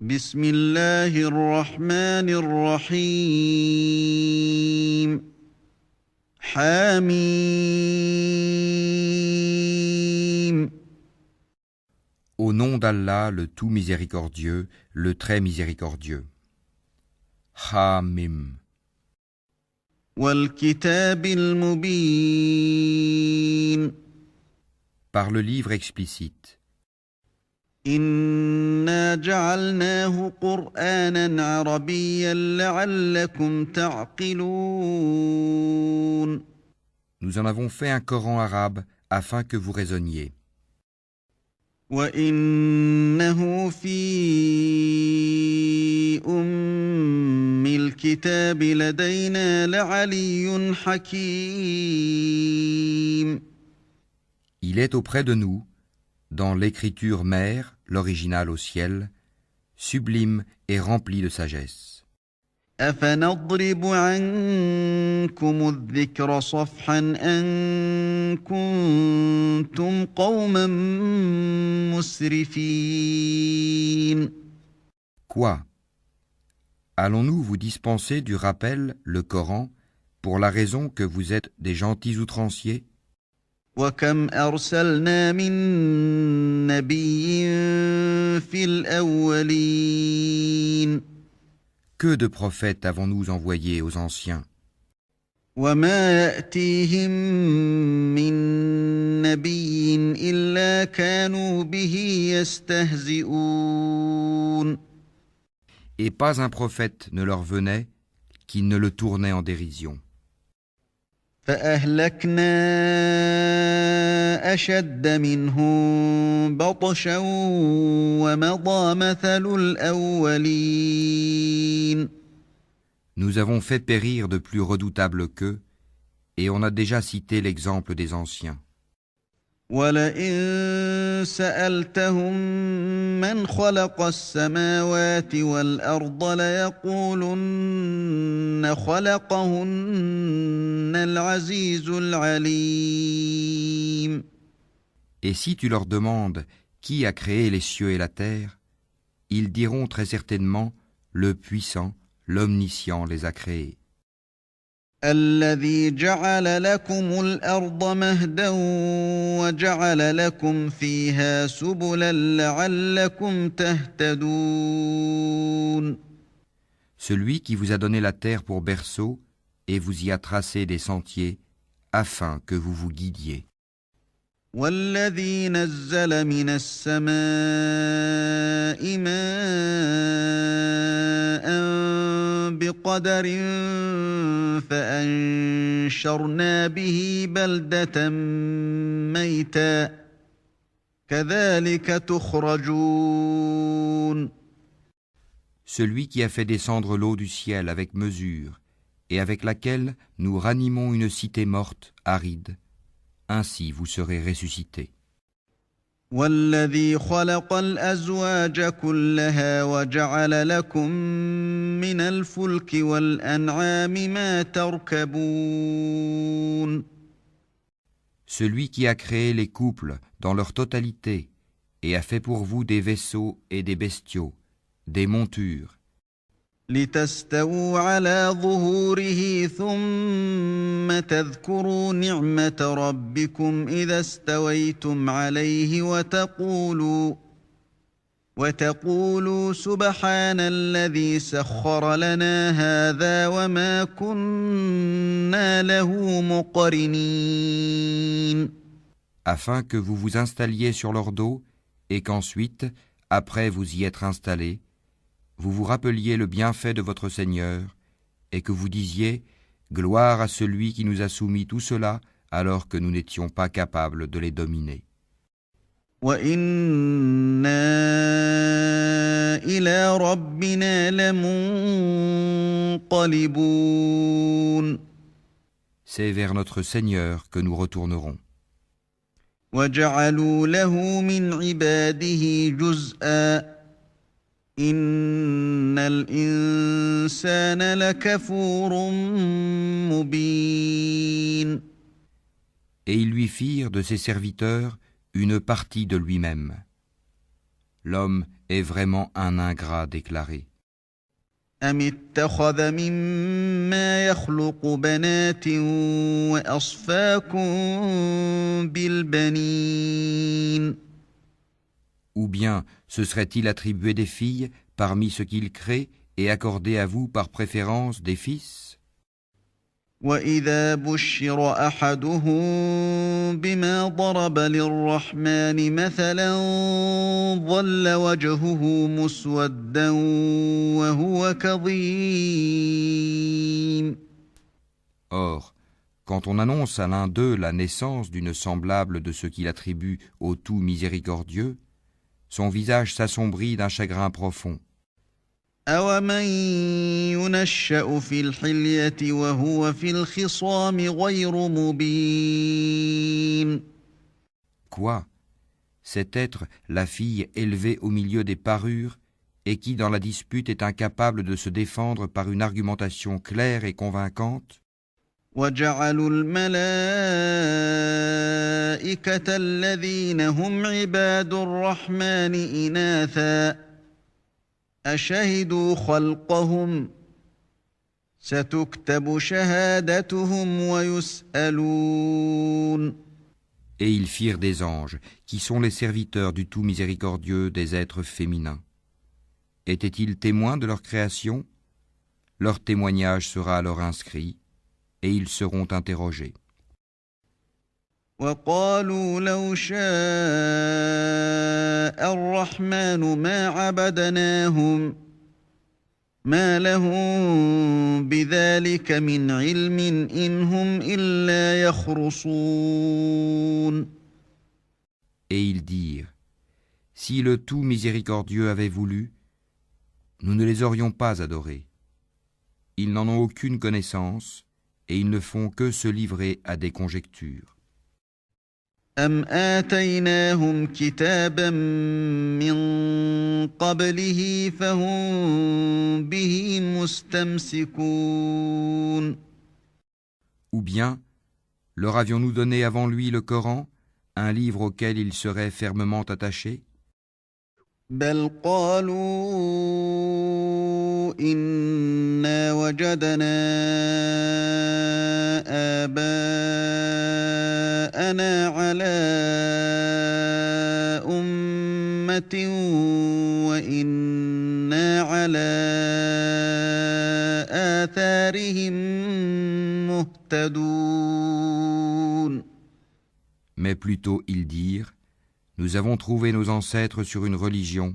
بسم الله الرحمن الرحيم حميم. Au nom d'Allah, le tout miséricordieux, le très miséricordieux. Hamim. والكتاب المبين Par le livre explicite. إنا جعلناه قرآنا عربيا لعلكم تعقلون. Nous en avons fait un Coran arabe afin que vous raisonniez. وإنه في أم الكتاب لدينا لعلي حكيم. Il est auprès de nous, dans l'écriture mère, l'original au ciel, sublime et rempli de sagesse. أفنضرب عنكم الذكر صفحا أن كنتم قوما مسرفين. Quoi? Allons-nous vous dispenser du rappel, le Coran, pour la raison que vous êtes des gentils outranciers? وكم أرسلنا من نبي في الأولين. Que de prophètes avons-nous envoyés aux anciens? وما يأتيهم من نبي إلا كانوا به يستهزئون. Et pas un prophète ne leur venait qui ne le tournait en dérision. فأهلكنا أشد منهم بطشا ومضى مثل الأولين. Nous avons fait périr de plus redoutables qu'eux, et on a déjà cité l'exemple des anciens. ولئن سألتهم من خلق السماوات والأرض ليقولن خلقهن العزيز العليم. Et si tu leur demandes qui a créé les cieux et la terre, ils diront très certainement le puissant, l'omniscient les a créés. الذي جعل لكم الأرض مهدا وجعل لكم فيها سبلا لعلكم تهتدون. Celui qui vous a donné la terre pour berceau et vous y a tracé des sentiers afin que vous vous guidiez. والذي نزل من السماء ماء بقدر فأنشرنا به بلدة ميتا كذلك تخرجون. Celui qui a fait descendre l'eau du ciel avec mesure et avec laquelle nous ranimons une cité morte, aride, ainsi vous serez ressuscités. والذي خلق الأزواج كلها وجعل لكم من الفلك والأنعام ما تركبون. Celui qui a créé les couples dans leur totalité et a fait pour vous des vaisseaux et des bestiaux, des montures, لتستووا على ظهوره ثم تذكروا نعمة ربكم إذا استويتم عليه وتقولوا سبحان الذي سخر لنا هذا وما كنا له مقرنين. afin que vous vous installiez sur leur dos et qu'ensuite, après vous y être installés, vous vous rappeliez le bienfait de votre Seigneur et que vous disiez « Gloire à celui qui nous a soumis tout cela alors que nous n'étions pas capables de les dominer. » وَإِنَّا إِلَى رَبِّنَا لَمُنقَلِبُونَ. C'est vers notre Seigneur que nous retournerons. وَجَعَلُوا لَهُ مِنْ عِبَادِهِ جُزْءًا إِنَّ الْإِنسَانَ لَكَفُورٌ مُبِينٌ. Et ils lui firent de ses serviteurs une partie de lui-même. L'homme est vraiment un ingrat déclaré. أم اتخذ مما يخلق بنات وأصفاكم بالبنين Ou bien se serait-il attribué des filles parmi ce qu'il crée et accordé à vous par préférence des fils? وإذا بشر أحدهم بما ضرب للرحمن مثلا ظل وجهه مسودا وهو كظيم Or, quand on annonce à l'un d'eux la naissance d'une semblable de ce qu'il attribue au tout miséricordieux, son visage s'assombrit d'un chagrin profond. أومن ينشأ في الحلية وهو في الخصام غير مبين Quoi? Cet être, la fille élevée au milieu des parures, et qui dans la dispute est incapable de se défendre par une argumentation claire et convaincante? وجعلوا الملائكة الذين هم عباد الرحمن إناثا أشهدوا خلقهم ستكتب شهادتهم ويسألون Et ils firent des anges, qui sont les serviteurs du tout miséricordieux des êtres féminins. Étaient-ils témoins de leur création? Leur témoignage sera alors inscrit, et ils seront interrogés. وقالوا لو شاء الرحمن ما عبدناهم ما لهم بذلك من علم إن هم إلا يخرصون Et ils dirent, si le tout miséricordieux avait voulu, nous ne les aurions pas adorés. Ils n'en ont aucune connaissance, et ils ne font que se livrer à des conjectures. أم آتيناهم كتابا من قبله فهم به مستمسكون Ou bien, leur avions-nous donné avant lui le Coran, un livre auquel ils seraient fermement attachés? بل قالوا إنا وجدنا آباءنا على أمة وإنا على آثارهم مهتدون Mais plutôt ils dirent, nous avons trouvé nos ancêtres sur une religion,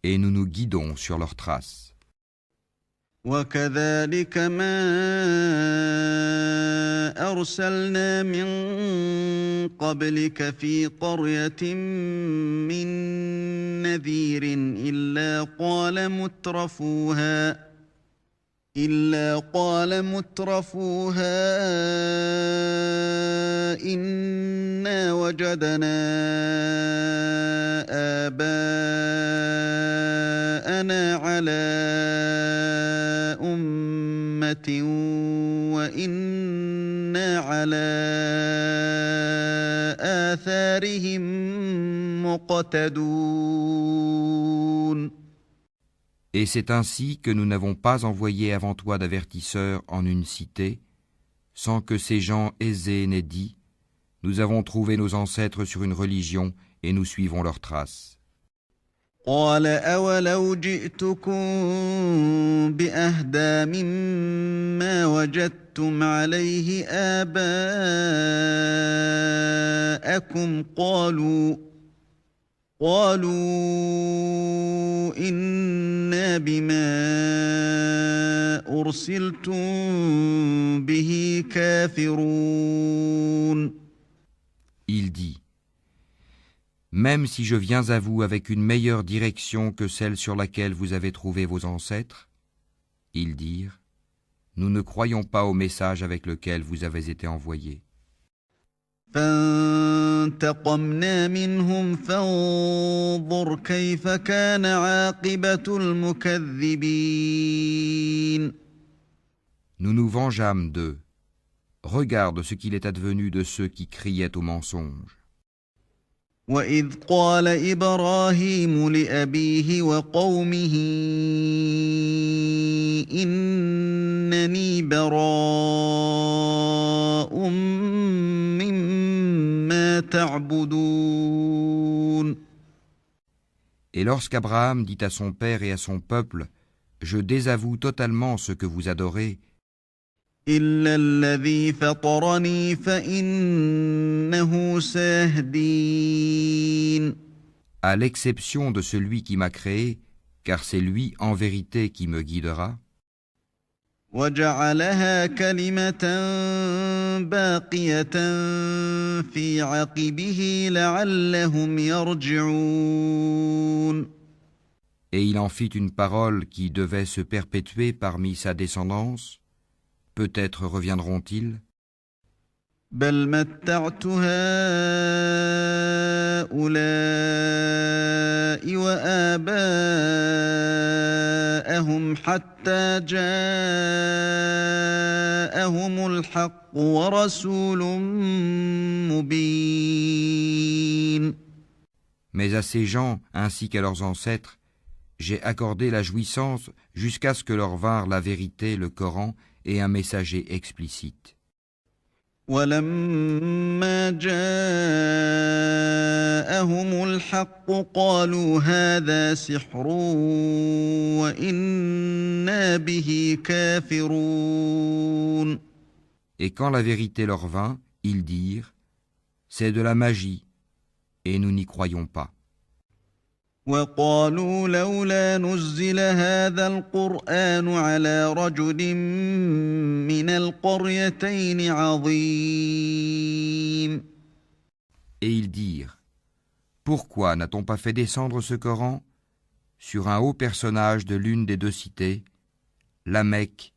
et nous nous guidons sur leurs traces. وكذلك ما أرسلنا من قبلك في قرية من نذير إلا قال مترفوها إنا وجدنا آباءنا على أمة وإنا على آثارهم مقتدون Et c'est ainsi que nous n'avons pas envoyé avant toi d'avertisseurs en une cité, sans que ces gens aisés n'aient dit, nous avons trouvé nos ancêtres sur une religion et nous suivons leurs traces. قال أولو جئتكم بأهدى مما وجدتم عليه آباءكم قالوا إنا بما أرسلتم به كافرون Il dit, même si je viens à vous avec une meilleure direction que celle sur laquelle vous avez trouvé vos ancêtres, ils dirent, nous ne croyons pas au message avec lequel vous avez été envoyés. فانتقمنا منهم فانظر كيف كان عاقبة المكذبين Nous nous vengeâmes d'eux. Regarde ce qu'il est advenu de ceux qui criaient au mensonge. وإذ قال إبراهيم لأبيه وقومه إنني براء مما تعبدون. Et lorsqu'Abraham dit à son père et à son peuple, « Je désavoue totalement ce que vous adorez, إلا الذي فطرني فإنه سيهدين. à l'exception de celui qui m'a créé, car c'est lui en vérité qui me guidera. » وجعلها كلمة باقية في عقبه لعلهم يرجعون. Et il en fit une parole qui devait se perpétuer parmi sa descendance. Peut-être reviendront-ils. بل متعت هؤلاء وآباءهم حتى جاءهم الحق ورسول مبين. Mais à ces gens, ainsi qu'à leurs ancêtres, j'ai accordé la jouissance jusqu'à ce que leur vinrent la vérité, le Coran, et un messager explicite. ولما جاءهم الحق قالوا هذا سحر وإنا به كافرون. Et quand la vérité leur vint, ils dirent, c'est de la magie, et nous n'y croyons pas. وقالوا لولا نزل هذا القرآن على رجل من القريتين عظيم. Et ils dirent, pourquoi n'a-t-on pas fait descendre ce Coran sur un haut personnage de l'une des deux cités, la Mecque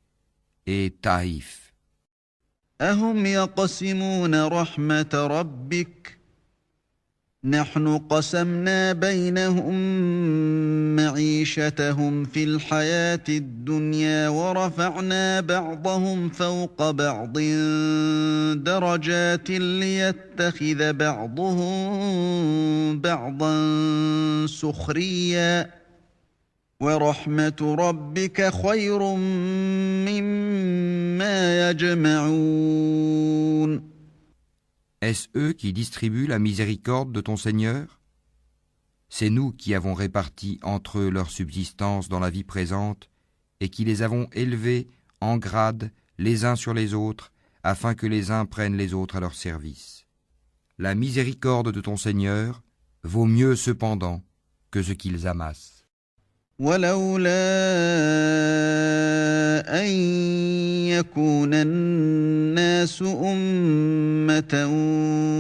et Taïf? أهم يقسمون رحمة ربك نحن قسمنا بينهم معيشتهم في الحياة الدنيا ورفعنا بعضهم فوق بعض درجات ليتخذ بعضهم بعضا سخريا ورحمة ربك خير مما يجمعون. Est-ce eux qui distribuent la miséricorde de ton Seigneur? C'est nous qui avons réparti entre eux leur subsistance dans la vie présente et qui les avons élevés en grade les uns sur les autres afin que les uns prennent les autres à leur service. La miséricorde de ton Seigneur vaut mieux cependant que ce qu'ils amassent. ولولا أن يكون الناس أمة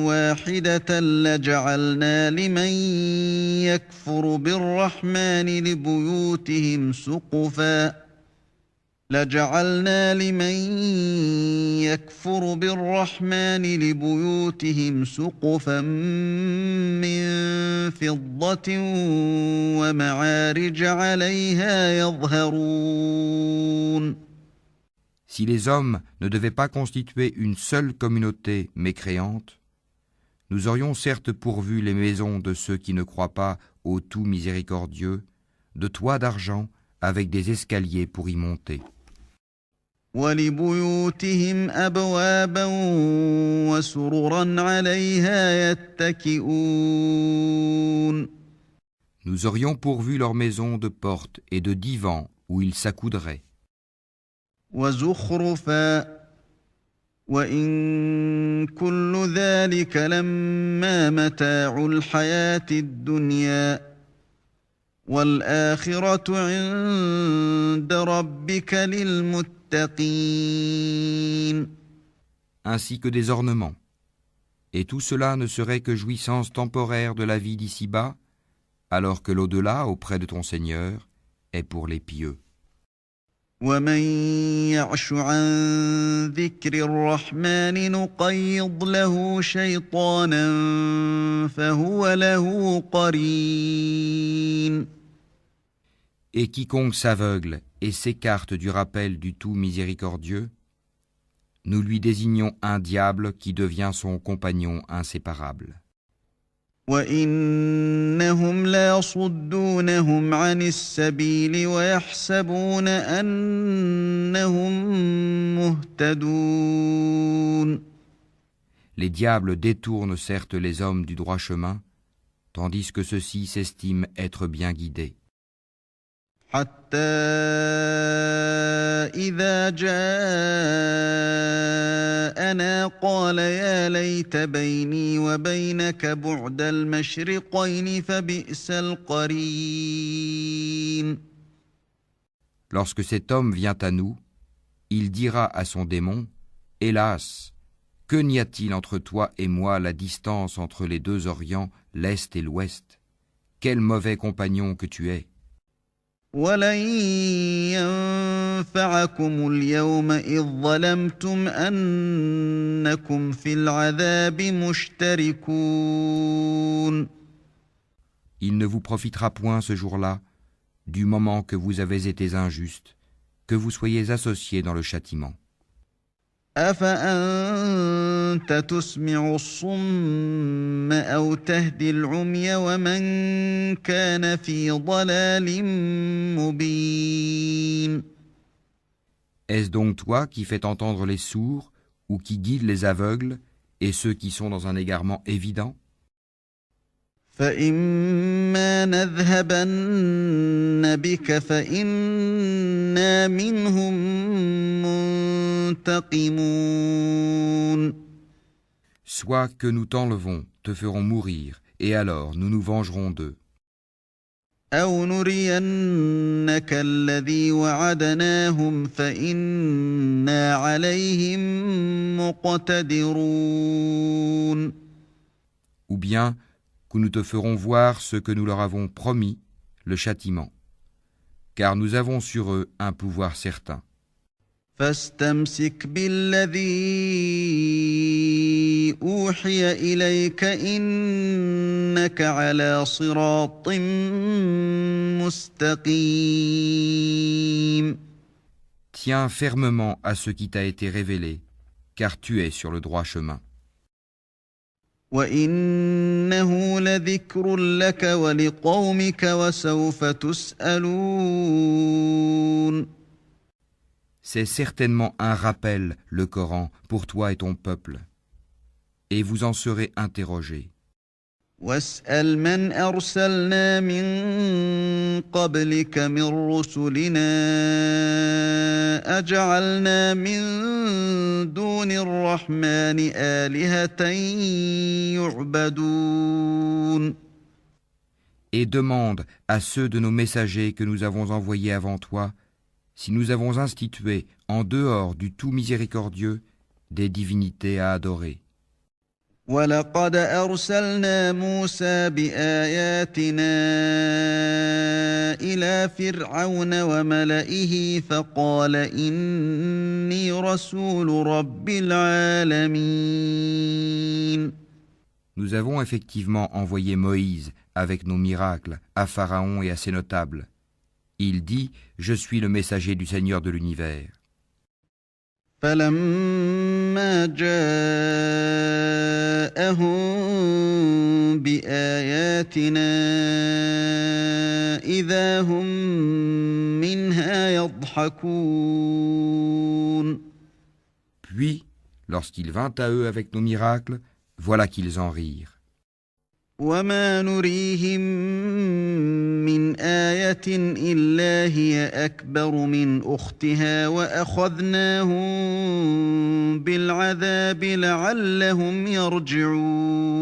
واحدة لجعلنا لمن يكفر بالرحمن لبيوتهم سقفا من فضة ومعارج عليها يظهرون. Si les hommes ne devaient pas constituer une seule communauté mécréante, nous aurions certes pourvu les maisons de ceux qui ne croient pas au tout miséricordieux, de toits d'argent avec des escaliers pour y monter. وَلِبُيُوتِهِمْ أَبْوَابًا وَسُرُرًا عَلَيْهَا يَتَّكِئُونَ. Nous aurions pourvu leurs maisons de portes et de divans où ils s'accoudraient. وَزُخْرُفًا وَإِن كُلُّ ذَلِكَ لَمَّا مَتَاعُ الْحَيَاةِ الدُّنْيَا وَالْآخِرَةُ عِندَ رَبِّكَ لِلْمُتَّقِينَ. Ainsi que des ornements. Et tout cela ne serait que jouissance temporaire de la vie d'ici-bas, alors que l'au-delà, auprès de ton Seigneur, est pour les pieux. وَمَن يَعْشُ عَن ذِكْرِ الرَّحْمَنِ نُقَيِّضْ لَهُ شَيْطَانًا فَهُوَ لَهُ قَرِينٌ. Et quiconque s'aveugle et s'écarte du rappel du tout miséricordieux, nous lui désignons un diable qui devient son compagnon inséparable. وإنهم ليصدونهم عن السبيل ويحسبون أنهم مهتدون. Les diables détournent certes les hommes du droit chemin, tandis que ceux-ci s'estiment être bien guidés. حتى إذا جاءنا قال يا ليت بيني وبينك بعد المشرقين فبئس القرين. Lorsque cet homme vient à nous, il dira à son démon, « Hélas, que n'y a-t-il entre toi et moi la distance entre les deux orients, l'Est et l'Ouest? Quel mauvais compagnon que tu es !» ولن ينفعكم اليوم إذ ظلمتم أنكم في العذاب مشتركون. Il ne vous profitera point ce jour-là, du moment que vous avez été injustes, que vous soyez associés dans le châtiment. أفأنت تسمع الصم أو تهدي العمي ومن كان في ضلال مبين. Est-ce donc toi qui fais entendre les sourds ou qui guides les aveugles et ceux qui sont dans un égarement évident? فإما نذهبن بك فإنا منهم منتقمون. Soit que nous t'enlevons, te ferons mourir, et alors nous nous vengerons d'eux. أو نرينك الذي وعدناهم فإنا عليهم مقتدرون. Ou bien que nous te ferons voir ce que nous leur avons promis, le châtiment. Car nous avons sur eux un pouvoir certain. فاستمسك بالذي أوحي إليك إنك على صراط مستقيم. Tiens fermement à ce qui t'a été révélé, car tu es sur le droit chemin. وإنه لذكر لك ولقومك وسوف تسألون. C'est certainement un rappel, le Coran, pour toi et ton peuple. Et vous en serez interrogés. واسأل من أرسلنا من قبلك من رسلنا أجعلنا من دون الرحمن آلهة يعبدون. Et demande à ceux de nos messagers que nous avons envoyés avant toi, si nous avons institué, en dehors du tout miséricordieux, des divinités à adorer. ولقد أرسلنا موسى بآياتنا إلى فرعون وملئه فقال إني رسول رب العالمين. Nous avons effectivement envoyé Moïse avec nos miracles à Pharaon et à ses notables. Il dit, je suis le messager du Seigneur de l'univers. فلما جاءهم بآياتنا إذا هم منها يضحكون. Puis, lorsqu'il vint à eux avec nos miracles, voilà qu'ils en rirent. وما نريهم من آية إلا هي أكبر من أختها وأخذناهم بالعذاب لعلهم يرجعون.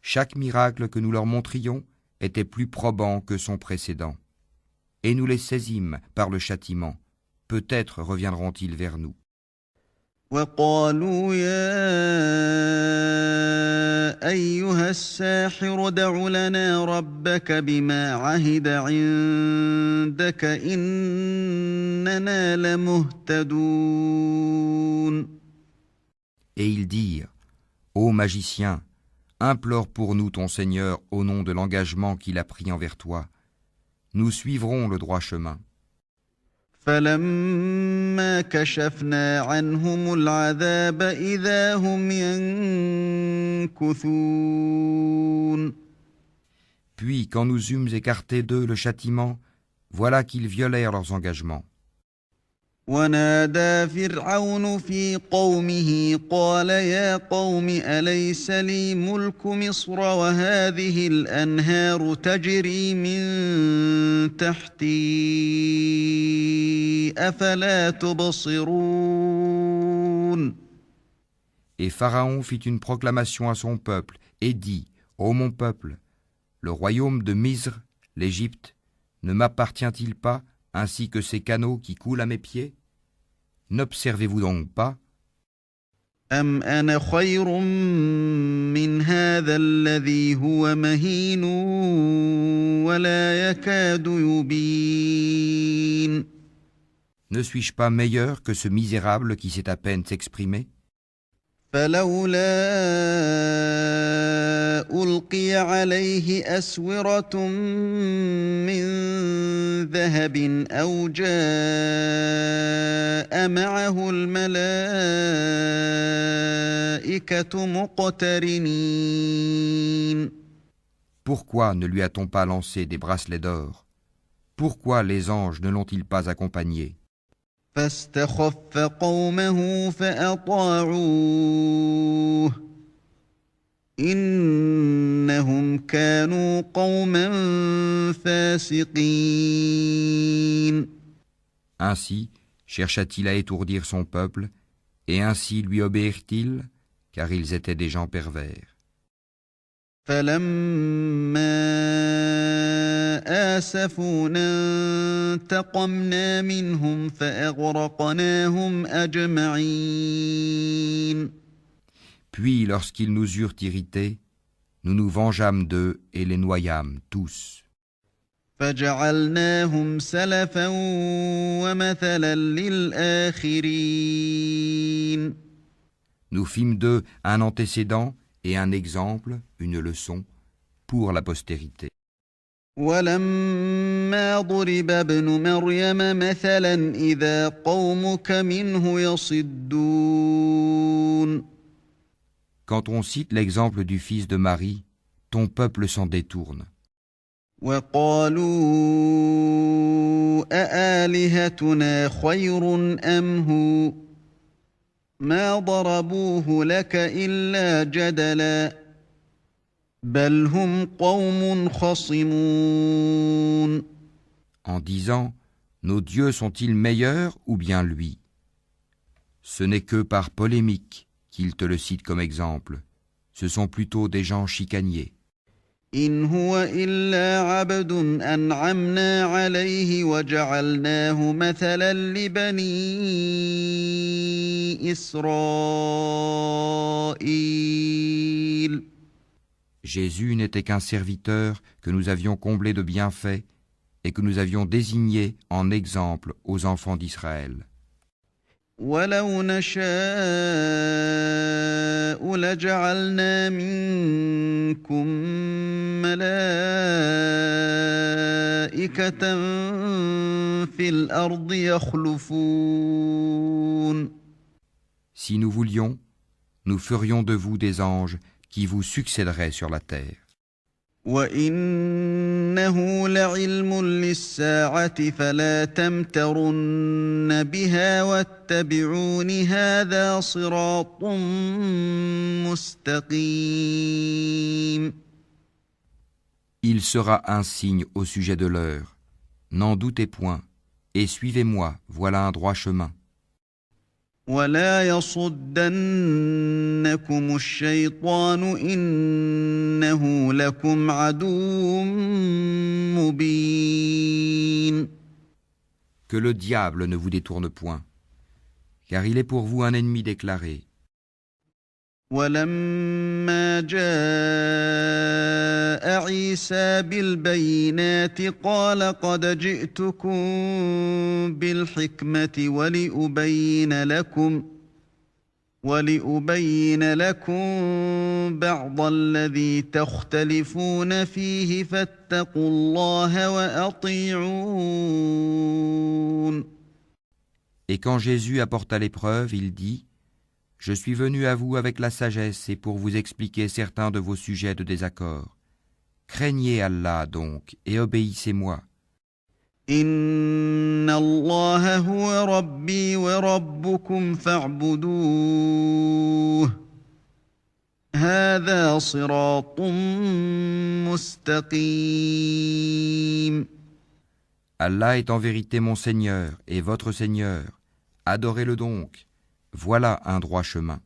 Chaque miracle que nous leur montrions était plus probant que son précédent. Et nous les saisîmes par le châtiment. Peut-être reviendront-ils vers nous. وقالوا يا أيها الساحر ادع لنا ربك بما عهد عندك إننا لمهتدون. Et ils dirent, ô magicien, implore pour nous ton Seigneur au nom de l'engagement qu'il a pris envers toi. Nous suivrons le droit chemin. فلما كشفنا عنهم العذاب إذا هم ينكثون. Puis, quand nous eûmes écarté d'eux le châtiment, voilà qu'ils violèrent leurs engagements. ونادى فرعون في قومه قال يا قوم أليس لي ملك مصر وهذه الأنهار تجري من تحتي أفلا تبصرون. Et Pharaon fit une proclamation à son peuple et dit, ô mon peuple, le royaume de Misr, l'Égypte, ne m'appartient-il pas ainsi que ces canaux qui coulent à mes pieds? N'observez-vous donc pas? أم أنا خير من هذا الذي هو مهين ولا يكاد يبين. Ne suis-je pas meilleur que ce misérable qui sait à peine s'exprimer? فلولا ألقي عليه أسورة من ذهب أو جاء معه الملائكة مقترنين. Pourquoi ne lui a-t-on pas lancé des bracelets d'or? Pourquoi les anges ne l'ont-ils pas accompagné? فاستخف قومه فأطاعوه إنهم كانوا قوما فاسقين. Ainsi chercha-t-il à étourdir son peuple, et ainsi lui obéirent-ils, car ils étaient des gens pervers. فلما آسفونا انتقمنا منهم فأغرقناهم أجمعين. Puis, lorsqu'ils nous eurent irrités, nous nous vengeâmes d'eux et les noyâmes tous. فجعلناهم سلفا ومثلا للآخرين. Nous fîmes d'eux un antécédent et un exemple, une leçon, pour la postérité. ولما ضرب ابن مريم مثلا إذا قومك منه يصدون. Quand on cite l'exemple du fils de Marie, ton peuple s'en détourne. وقالوا أآلهتنا خير أم هو ما ضربوه لك إلا جدلا بل هم قوم خصمون. En disant, nos dieux sont-ils meilleurs ou bien lui? Ce n'est que par polémique qu'ils te le citent comme exemple. Ce sont plutôt des gens chicaniers. إن هو إلا عبد أنعمنا عليه وجعلناه مثلا لبني إسرائيل. Jésus n'était qu'un serviteur que nous avions comblé de bienfaits et que nous avions désigné en exemple aux enfants d'Israël. ولو نشاء لجعلنا منكم ملائكة في الأرض يخلفون. Si nous voulions, nous ferions de vous des anges qui vous succéderaient sur la terre. وَإِنَّهُ لَعِلْمٌ لِلسَّاعَةِ فَلَا تَمْتَرُنَّ بِهَا وَاتَّبِعُونِ هَذَا صِرَاطٌ مُسْتَقِيمٌ. Il sera un signe au sujet de l'heure. N'en doutez point, et suivez-moi, voilà un droit chemin. وَلَا يَصُدَّنَّكُمُ الشَّيْطَانُ إِنَّهُ لَكُمْ عَدُوٌّ مُبِينٌ. Que le diable ne vous détourne point, car il est pour vous un ennemi déclaré. ولما جاء عيسى بالبينات قال قد جئتكم بالحكمة ولأبين لكم بعض الذي تختلفون فيه فاتقوا الله وأطيعون. Et quand Jésus apporta l'épreuve, il dit, « Je suis venu à vous avec la sagesse et pour vous expliquer certains de vos sujets de désaccord. Craignez Allah donc et obéissez-moi. Inna Allah huwa Rabbi wa Rabbukum fa'buduh. Hadha siratun mustaqim. Allah est en vérité mon Seigneur et votre Seigneur. Adorez-le donc. Voilà un droit chemin.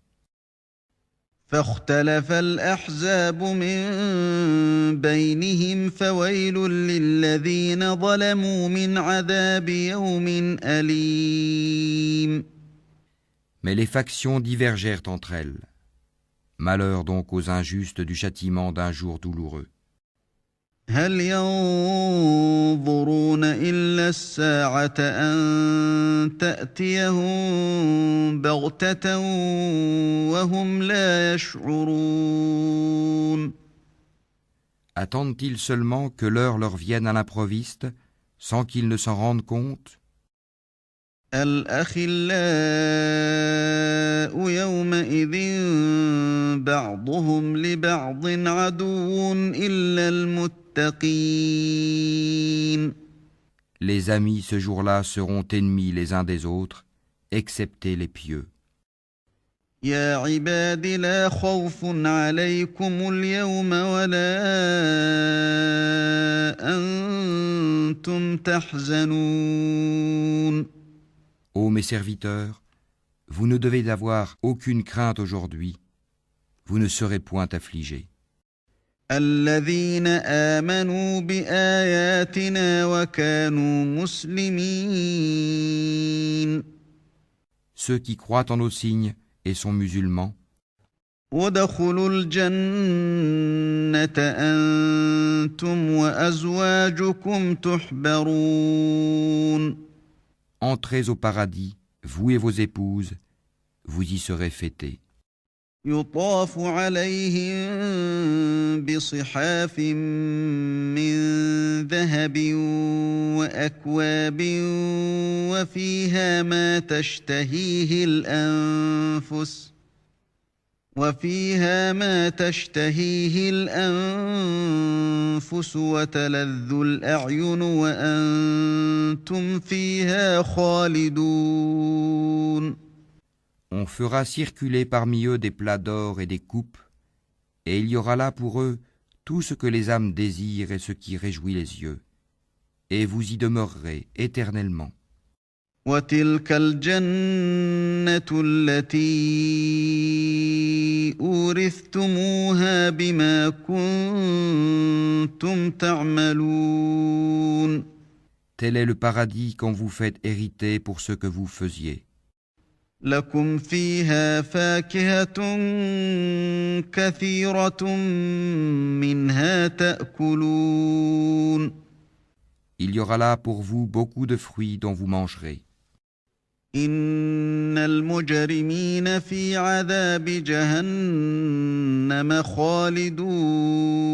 فاختلف الأحزاب من بينهم فويل للذين ظلموا من عذاب يوم أليم. Mais les factions divergèrent entre elles. Malheur donc aux injustes du châtiment d'un jour douloureux. هل ينظرون إلا الساعة أن تأتيهم بغتة وهم لا يشعرون. Attendent-ils seulement que l'heure leur vienne à l'improviste, sans qu'ils ne s'en rendent compte? الأخلاء يومئذ بعضهم لبعض عدو إلا المتقين. Les amis ce jour-là seront ennemis les uns des autres, excepté les pieux. يا عباد لا خوف عليكم اليوم ولا أنتم تحزنون. Ô mes serviteurs, vous ne devez avoir aucune crainte aujourd'hui, vous ne serez point affligés. الذين آمنوا بآياتنا وكانوا مسلمين. Ceux qui croient en nos signes et sont musulmans, وادخلوا الجنة أنتم وأزواجكم تحبرون. entrez au paradis, vous et vos épouses, vous y serez fêtés. يطاف عليهم بصحاف من ذهب وأكواب وفيها ما تشتهيه الأنفس وتلذ الأعين وأنتم فيها خالدون. On fera circuler parmi eux des plats d'or et des coupes, et il y aura là pour eux tout ce que les âmes désirent et ce qui réjouit les yeux, et vous y demeurerez éternellement. وتلك الجنة التي أورثتموها بما كنتم تعملون. Tel est le paradis qu'on vous fait hériter pour ce que vous faisiez. لكم فيها فاكهة كثيرة منها تأكلون. Il y aura là pour vous beaucoup de fruits dont vous mangerez. إن المجرمين في عذاب جهنم خالدون.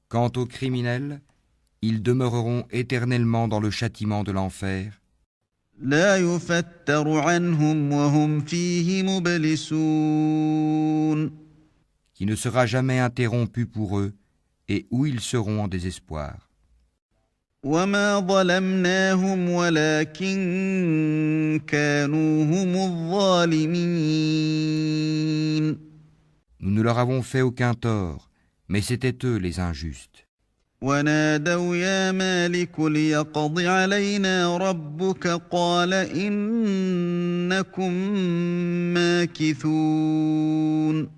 Quant aux criminels, ils demeureront éternellement dans le châtiment de l'enfer, لا يفتر عنهم وهم فيه مبلسون. qui ne sera jamais interrompu pour eux, et où ils seront en désespoir. وما ظلمناهم ولكن كانوا هم الظالمين. Nous ne leur avons fait aucun tort, mais c'étaient eux les injustes. ونادوا يا مالك ليقض علينا ربك قال إنكم ماكثون.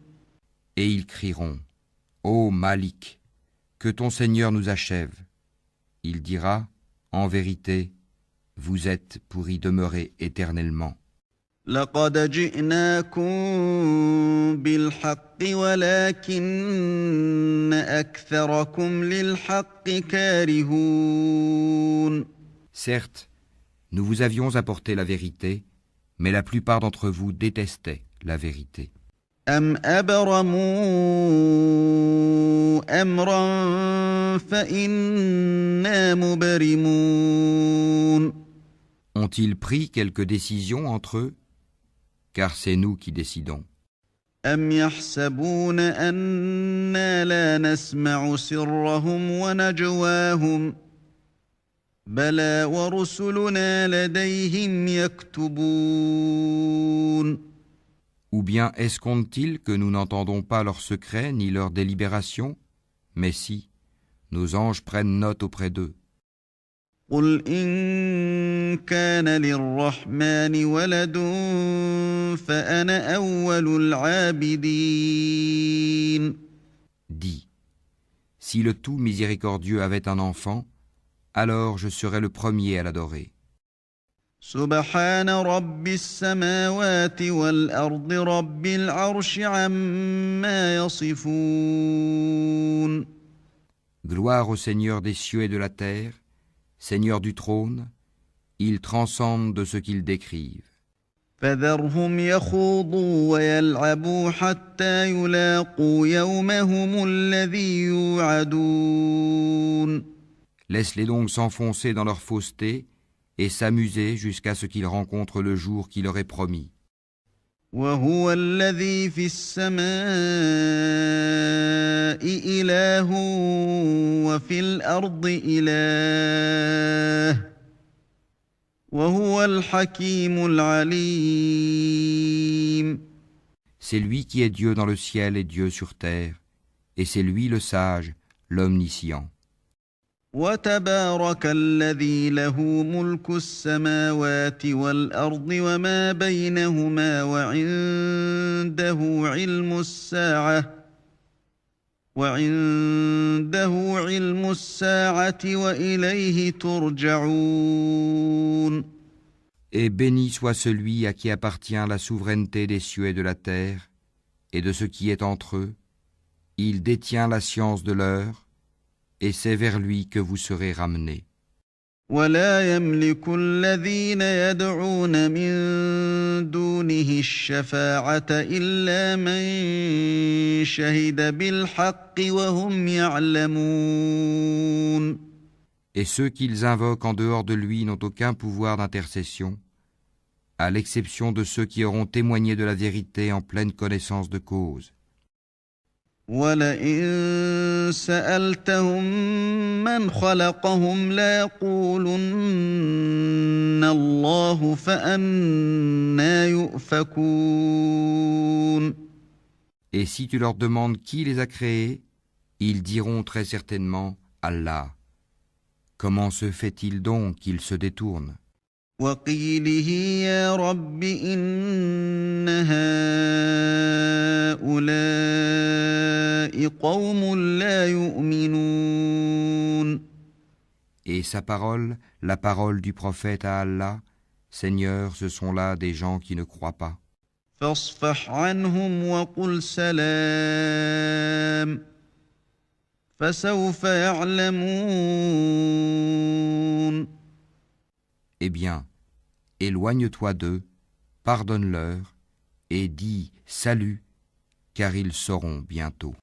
Et ils crieront, Ô Malik, que ton Seigneur nous achève. Il dira, en vérité, vous êtes pour y demeurer éternellement. لقد جئناكم بالحق ولكن أكثركم للحق كارهون. Certes, nous vous avions apporté la vérité, mais la plupart d'entre vous détestaient la vérité. أم أبرموا أمرا فإنا مبرمون. Ont-ils pris quelque décision entre eux? Car c'est nous qui décidons. أم يحسبون أنا لا نسمع سرهم ونجواهم بلى ورسلنا لديهم يكتبون. Ou bien escomptent-ils que nous n'entendons pas leurs secrets ni leurs délibérations? Mais si, nos anges prennent note auprès d'eux. قل إن كان للرحمن ولد فأنا أول العابدين. Dis, si le tout miséricordieux avait un enfant, alors je serais le premier à l'adorer. سبحان رب السماوات والأرض رب العرش عما يصفون. Gloire au Seigneur des cieux et de la terre, Seigneur du trône, il transcende de ce qu'ils décrivent. فذرهم يخوضوا ويلعبوا حتى يلاقوا يومهم الذي يوعدون. Laisse-les donc s'enfoncer dans leur fausseté et s'amuser jusqu'à ce qu'ils rencontrent le jour qui leur est promis. وهو الذي في السماء إله وفي الأرض إله وهو الحكيم العليم. C'est lui qui est Dieu dans le ciel et Dieu sur terre, et c'est lui le sage, l'omniscient. وتبارك الذي له ملك السماوات والأرض وما بينهما وعنده علم الساعة وإليه ترجعون. Et béni soit celui à qui appartient la souveraineté des cieux et de la terre, et de ce qui est entre eux. Il détient la science de l'heure, et c'est vers lui que vous serez ramenés. ولا يملك الذين يدعون من دونه الشفاعة إلا من شهد بالحق وهم يعلمون. Et ceux qu'ils invoquent en dehors de lui n'ont aucun pouvoir d'intercession, à l'exception de ceux qui auront témoigné de la vérité en pleine connaissance de cause. وَلَئِن سَأَلْتَهُم مَّنْ خَلَقَهُمْ لَيَقُولُنَّ اللَّهُ فَأَنَّىٰ يُؤْفَكُونَ. Et si tu leur demandes qui les a créés, ils diront très certainement Allah. Comment se fait-il donc qu'ils se détournent? وَقِيلِهِ يَا رَبِّ إِنَّ هَٰؤُلَاءِ قَوْمٌ لَّا يُؤْمِنُونَ. Et sa parole, la parole du prophète à Allah, Seigneur, ce sont là des gens qui ne croient pas. فَاصْفَحْ عَنْهُمْ وَقُلْ سَلَامٌ فَسَوْفَ يَعْلَمُونَ. Eh bien, éloigne-toi d'eux, pardonne-leur, et dis salut, car ils sauront bientôt.